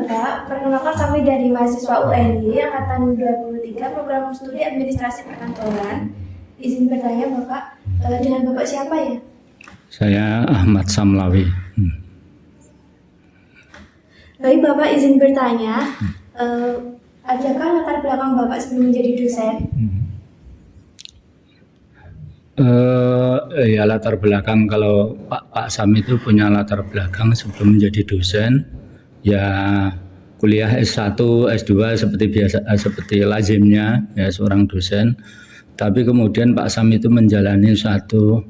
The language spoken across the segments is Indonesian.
Bapak, perkenalkan kami dari mahasiswa UNY Angkatan 23 Program Studi Administrasi Perkantoran. Izin bertanya Bapak, dengan Bapak siapa ya? Saya Ahmad Samlawi. Baik Bapak, izin bertanya, adakah latar belakang Bapak sebelum menjadi dosen? Ya latar belakang kalau Pak Sam itu punya latar belakang sebelum menjadi dosen, ya kuliah S1, S2 seperti biasa, seperti lazimnya ya seorang dosen. Tapi kemudian Pak Sam itu menjalani satu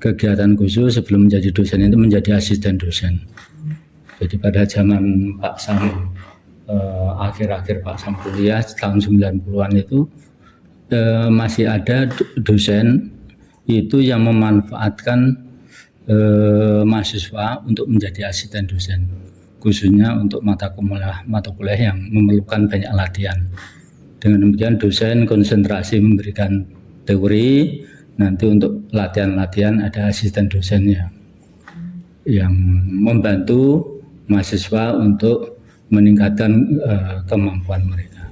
kegiatan khusus sebelum menjadi dosen, itu menjadi asisten dosen. Jadi pada zaman Pak Sam, akhir-akhir Pak Sam kuliah tahun 90-an itu masih ada dosen itu yang memanfaatkan mahasiswa untuk menjadi asisten dosen, khususnya untuk mata kuliah yang memerlukan banyak latihan. Dengan demikian dosen konsentrasi memberikan teori, nanti untuk latihan-latihan ada asisten dosennya yang membantu mahasiswa untuk meningkatkan kemampuan mereka.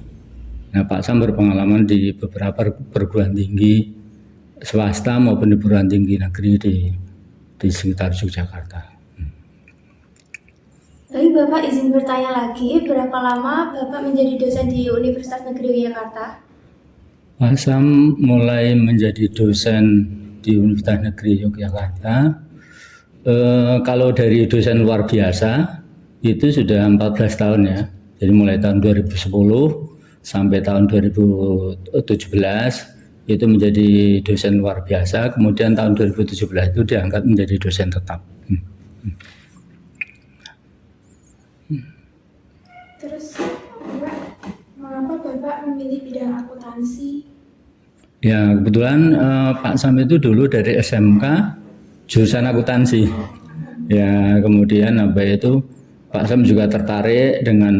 Nah, Pak Sam berpengalaman di beberapa perguruan tinggi swasta maupun di perguruan tinggi negeri di sekitar Yogyakarta. Baik Bapak, izin bertanya lagi, berapa lama Bapak menjadi dosen di Universitas Negeri Yogyakarta? Pak Sam mulai menjadi dosen di Universitas Negeri Yogyakarta. Kalau dari dosen luar biasa itu sudah 14 tahun ya. Jadi mulai tahun 2010 sampai tahun 2017 itu menjadi dosen luar biasa, kemudian tahun 2017 itu diangkat menjadi dosen tetap. Terus, mengapa Bapak memilih bidang akuntansi? Ya kebetulan Pak Sam itu dulu dari SMK jurusan akuntansi. Ya kemudian Pak Sam juga tertarik dengan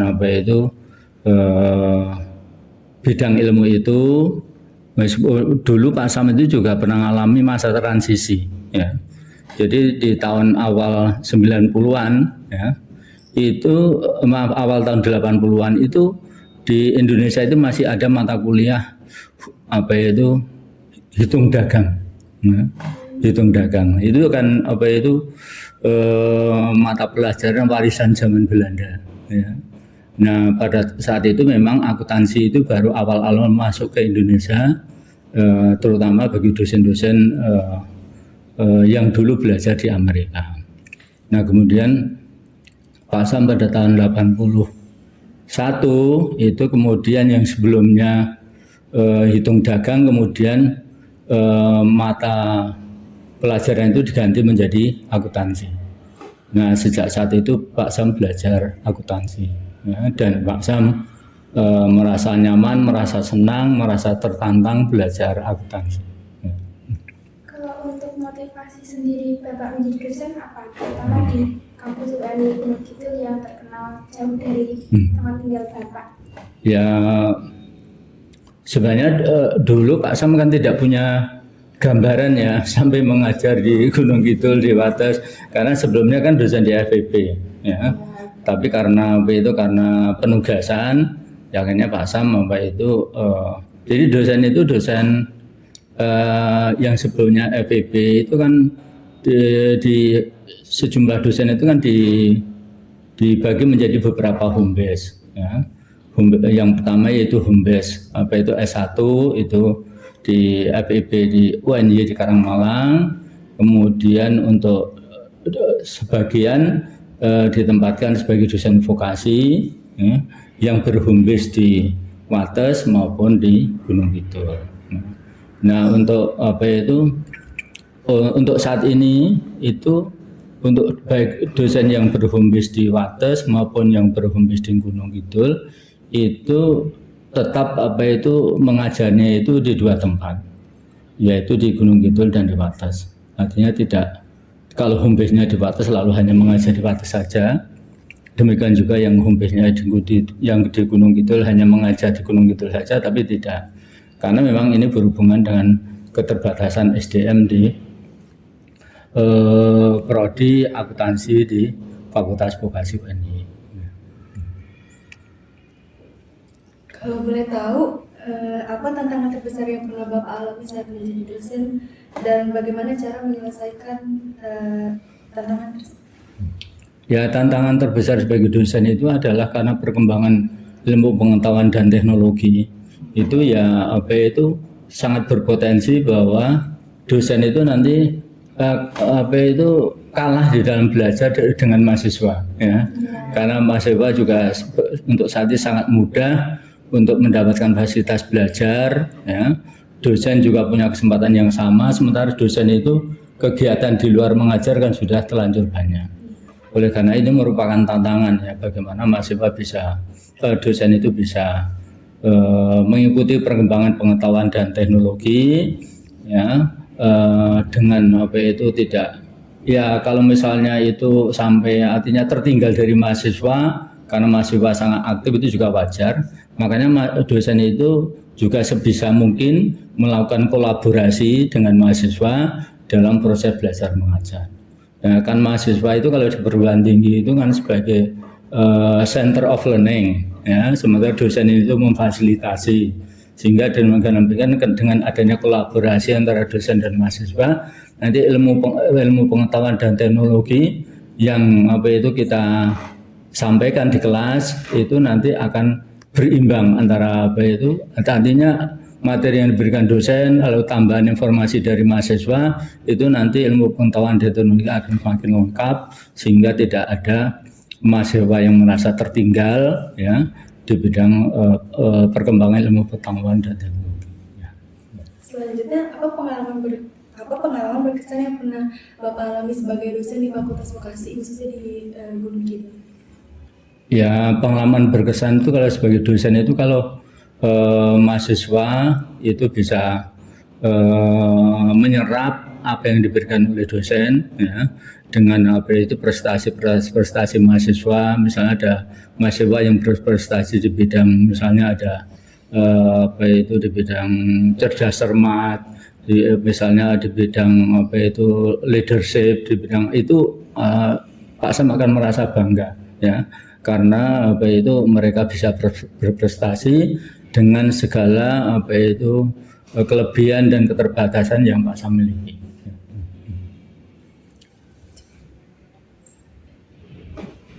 bidang ilmu itu. Dulu Pak Sam itu juga pernah mengalami masa transisi ya. Jadi di tahun awal 90-an ya, awal tahun 80-an itu di Indonesia itu masih ada mata kuliah hitung dagang. Ya. Hitung dagang. Itu kan mata pelajaran warisan zaman Belanda ya. Nah pada saat itu memang akuntansi itu baru awal-awal masuk ke Indonesia, terutama bagi dosen-dosen yang dulu belajar di Amerika. Nah kemudian Pak Sam pada tahun 81 itu kemudian yang sebelumnya hitung dagang, kemudian mata pelajaran itu diganti menjadi akuntansi. Nah sejak saat itu Pak Sam belajar akuntansi. Ya, dan Pak Sam merasa nyaman, merasa senang, merasa tertantang belajar akuntansi. Ya. Kalau untuk motivasi sendiri Bapak menjadi dosen apa? Terutama di kampus UNY Gunung Kidul yang terkenal jauh dari tempat tinggal Bapak. Ya sebenarnya dulu Pak Sam kan tidak punya gambaran ya sampai mengajar di Gunung Kidul, di Wates, karena sebelumnya kan dosen di FEB ya. Tapi karena penugasan, ya akhirnya Pak Sam jadi dosen itu yang sebelumnya FEB itu kan di sejumlah dosen itu kan dibagi menjadi beberapa home base ya. Yang pertama yaitu home base S1 itu di FEB di UNY di Karangmalang, kemudian untuk sebagian ditempatkan sebagai dosen vokasi ya, yang berhome base di Wates maupun di Gunung Kidul. Nah untuk untuk saat ini itu untuk baik dosen yang berhome base di Wates maupun yang berhome base di Gunung Kidul itu tetap mengajarnya itu di dua tempat, yaitu di Gunung Kidul dan di Wates. Artinya tidak, kalau home base-nya di Wates selalu hanya mengajar di Wates saja. Demikian juga yang home base-nya di Gunung Kidul hanya mengajar di Gunung Kidul saja, tapi tidak. Karena memang ini berhubungan dengan keterbatasan SDM di prodi akuntansi di Fakultas Vokasi UNY. Kalau boleh tahu, apa tantangan terbesar yang pernah Bapak alami saat menjadi dosen dan bagaimana cara menyelesaikan tantangan tersebut? Ya, tantangan terbesar sebagai dosen itu adalah karena perkembangan ilmu pengetahuan dan teknologi. Itu ya sangat berpotensi bahwa dosen itu nanti kalah di dalam belajar dengan mahasiswa, ya. Karena mahasiswa juga untuk saat ini sangat mudah untuk mendapatkan fasilitas belajar, ya. Dosen juga punya kesempatan yang sama, sementara dosen itu kegiatan di luar mengajar kan sudah terlanjur banyak. Oleh karena ini merupakan tantangan, ya, bagaimana mahasiswa dosen itu bisa mengikuti perkembangan pengetahuan dan teknologi, ya, dengan tidak, ya, kalau misalnya itu sampai artinya tertinggal dari mahasiswa karena mahasiswa sangat aktif itu juga wajar. Makanya dosen itu juga sebisa mungkin melakukan kolaborasi dengan mahasiswa dalam proses belajar mengajar. Nah, kan mahasiswa itu kalau di perguruan tinggi itu kan sebagai center of learning, ya, sementara dosen itu memfasilitasi, sehingga dengan adanya kolaborasi antara dosen dan mahasiswa, nanti ilmu pengetahuan dan teknologi yang kita sampaikan di kelas itu nanti akan berimbang antara artinya materi yang diberikan dosen lalu tambahan informasi dari mahasiswa, itu nanti ilmu pengetahuan dan teknologi akan semakin lengkap sehingga tidak ada mahasiswa yang merasa tertinggal, ya, di bidang perkembangan ilmu pengetahuan dan teknologi. Ya. Selanjutnya, apa pengalaman berkesan yang pernah Bapak alami sebagai dosen di Fakultas Vokasi khususnya di Gunung Kidul? Ya, pengalaman berkesan itu kalau sebagai dosen itu kalau mahasiswa itu bisa menyerap apa yang diberikan oleh dosen, ya, dengan prestasi mahasiswa. Misalnya ada mahasiswa yang berprestasi di bidang, misalnya ada di bidang cerdas cermat, misalnya di bidang leadership, di bidang itu Pak Sam akan merasa bangga, ya, karena mereka bisa berprestasi dengan segala kelebihan dan keterbatasan yang Pak Sam miliki.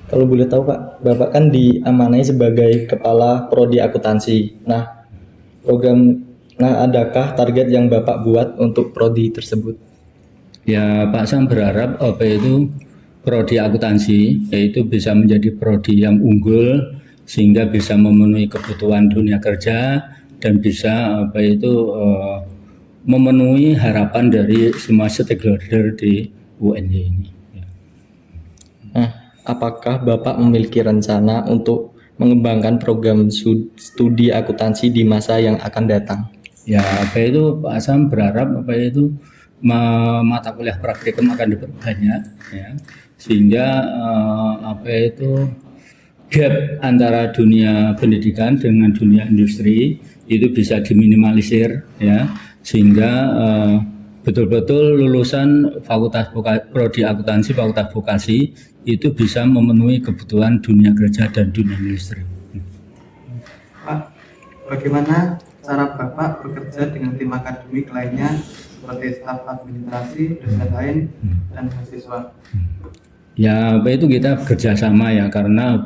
Kalau boleh tahu Pak, Bapak kan diamanai sebagai Kepala Prodi Akuntansi. Adakah target yang Bapak buat untuk prodi tersebut? Ya, Pak Sam berharap prodi akuntansi yaitu bisa menjadi prodi yang unggul sehingga bisa memenuhi kebutuhan dunia kerja dan bisa memenuhi harapan dari semua stakeholder di UNY ini. Nah, apakah Bapak memiliki rencana untuk mengembangkan program studi akuntansi di masa yang akan datang? Ya, Pak Sam berharap mata kuliah praktikum akan diperbanyak, ya, sehingga gap antara dunia pendidikan dengan dunia industri itu bisa diminimalisir, ya, sehingga betul-betul lulusan prodi akuntansi Fakultas Vokasi itu bisa memenuhi kebutuhan dunia kerja dan dunia industri. Pak, bagaimana cara Bapak bekerja dengan tim akademik lainnya seperti staf administrasi, dosen lain, dan mahasiswa? Ya, kita kerjasama, ya, karena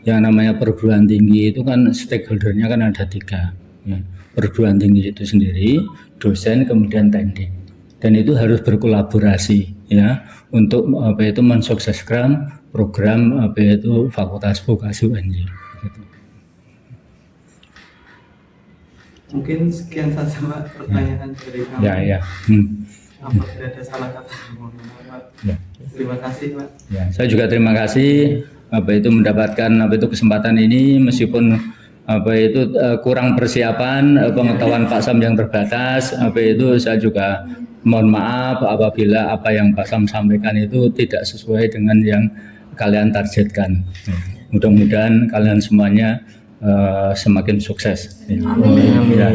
yang namanya perguruan tinggi itu kan stakeholdernya kan ada 3, ya. Perguruan tinggi itu sendiri, dosen, kemudian teknik, dan itu harus berkolaborasi, ya, untuk mensukseskan program Fakultas Vokasi UNY. Gitu. Mungkin sekian saja Pak pertanyaan dari kami. Ya. Apabila ada salah kata, mohon maaf. Ya. Terima kasih Pak. Ya, saya juga terima kasih mendapatkan kesempatan ini meskipun kurang persiapan, pengetahuan Pak Sam yang terbatas. Saya juga mohon maaf apabila apa yang Pak Sam sampaikan itu tidak sesuai dengan yang kalian targetkan. Mudah-mudahan kalian semuanya semakin sukses. Amin. Ya.